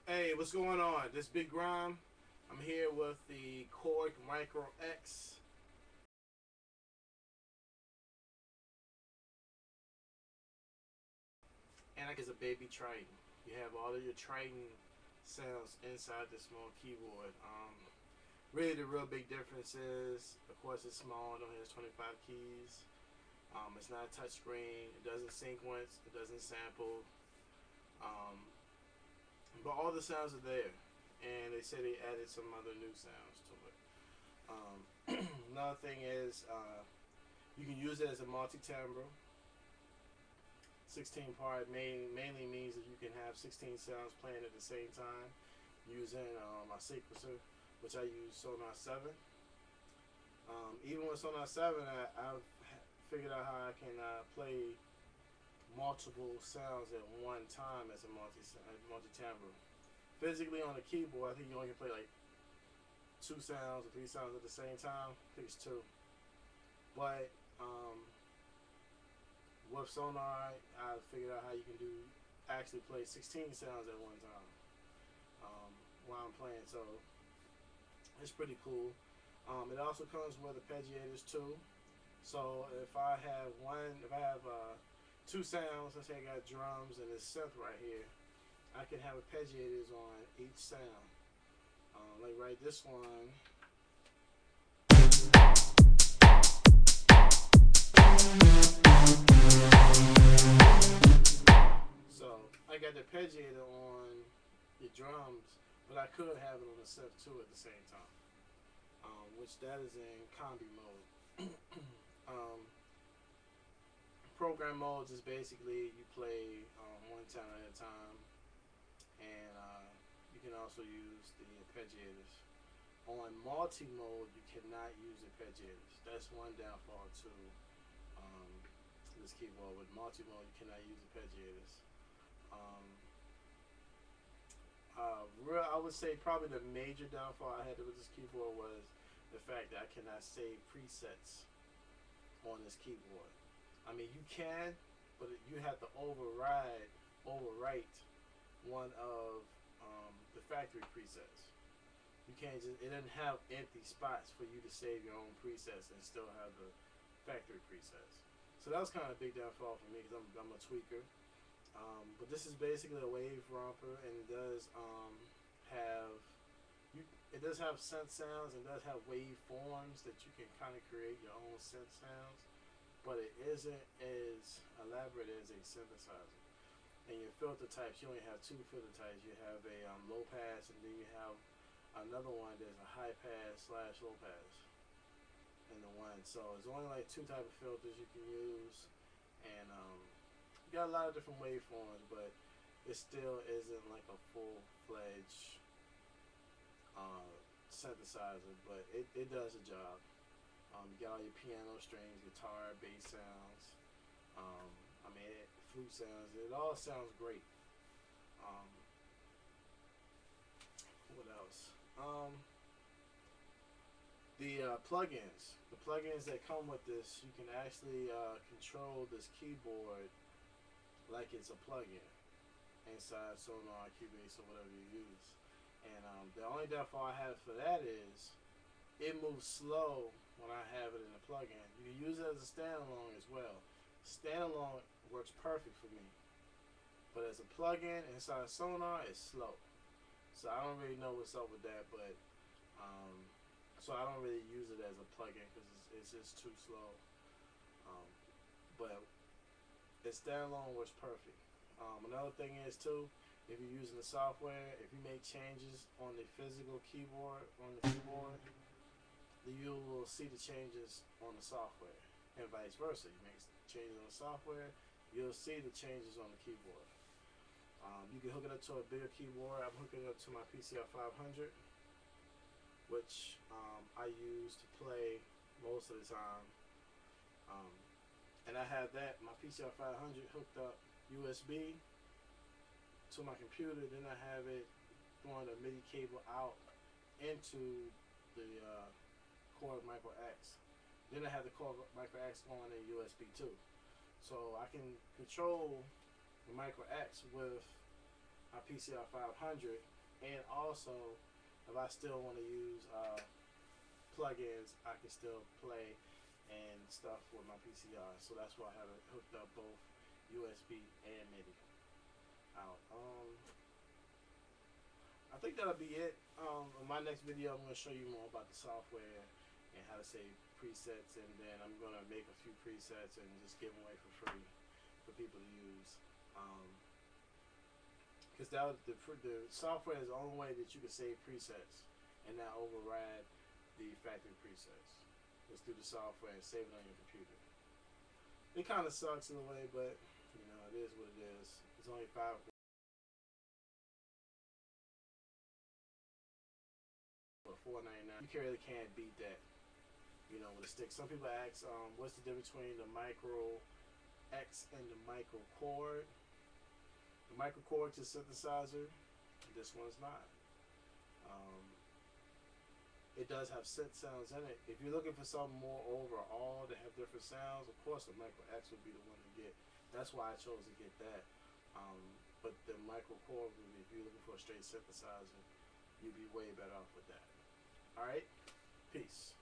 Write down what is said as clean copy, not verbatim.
Hey, what's going on? This Big Grime. I'm here with the Korg Micro X, and I is a baby Triton. You have all of your Triton sounds inside this small keyboard. Really, the real big difference is, of course, it's small. It only has 25 keys. It's not a touch screen. It doesn't sequence. It doesn't sample. Um, but all the sounds are there, and they say they added some other new sounds to it. Another thing is you can use it as a multi-timbre. 16 part mainly means that you can have 16 sounds playing at the same time using my sequencer, which I use Sonar 7. Even with Sonar 7, I've figured out how I can play multiple sounds at one time as a multi-timbre. Physically on the keyboard, I think you only can play like two sounds or three sounds at the same time. I think it's two. But with Sonar, I figured out how you can actually play 16 sounds at one time while I'm playing. So it's pretty cool. It also comes with arpeggiators too. So if I have two sounds, let's say I got drums and this synth right here, I can have arpeggiators on each sound. Like right this one. So I got the arpeggiator on the drums, but I could have it on the synth too at the same time. Which that is in combi mode. um, Program modes is basically you play one time at a time, and you can also use the arpeggiators. On multi mode, you cannot use arpeggiators. That's one downfall to um, this keyboard. With multi mode, you cannot use arpeggiators. Um, I would say probably the major downfall I had with this keyboard was the fact that I cannot save presets on this keyboard. I mean, you can, but you have to overwrite one of the factory presets. You can't just, it doesn't have empty spots for you to save your own presets and still have the factory presets. So that was kind of a big downfall for me because I'm a tweaker. But this is basically a wave romper, and it does have you. It does have synth sounds and does have wave forms that you can kind of create your own synth sounds, but it isn't as elaborate as a synthesizer. And your filter types, you only have two filter types. You have a low pass, and then you have another one that's a high pass slash low pass in the one. So it's only like two type of filters you can use, and you got a lot of different waveforms, but it still isn't like a full fledged uh, synthesizer, but it does a job. You got all your piano strings, guitar, bass sounds. Um, flute sounds. It all sounds great. Um, what else? The plugins that come with this, you can actually control this keyboard like it's a plugin inside Sonar, Cubase, or whatever you use. And the only downfall I have for that is it moves slow when I have it in a plugin. You can use it as a standalone as well. Standalone works perfect for me, but as a plugin inside Sonar, it's slow. So I don't really know what's up with that, but um, so I don't really use it as a plugin because it's just too slow. Um, but its standalone works perfect. Another thing is too, if you're using the software, if you make changes on the physical keyboard you will see the changes on the software, and vice versa. You make changes on the software, you'll see the changes on the keyboard. You can hook it up to a bigger keyboard. I'm hooking it up to my PCR 500, which I use to play most of the time. Um, and I have that, my PCR 500 hooked up USB to my computer. Then I have it throwing a MIDI cable out into the Korg Micro X. Then I have the Korg Micro X going in USB too. So I can control the Micro X with my PCR 500, and also if I still want to use plugins, I can still play and stuff with my PCR. So that's why I have it hooked up both USB and MIDI out. I think that'll be it. In my next video, I'm going to show you more about the software and how to save presets, and then I'm going to make a few presets and just give them away for free for people to use. Because the software is the only way that you can save presets and not override the factory presets. Just do the software and save it on your computer. It kind of sucks in a way, but you know, it is what it is. It's only $5. For $4.99. You really can't beat that, you know, with a stick. Some people ask, what's the difference between the Micro X and the Micro Korg? The Micro Korg is a synthesizer. This one's not. It does have synth sounds in it. If you're looking for something more overall to have different sounds, of course the Micro X would be the one to get. That's why I chose to get that. But the Micro Korg, if you're looking for a straight synthesizer, you'd be way better off with that. Alright? Peace.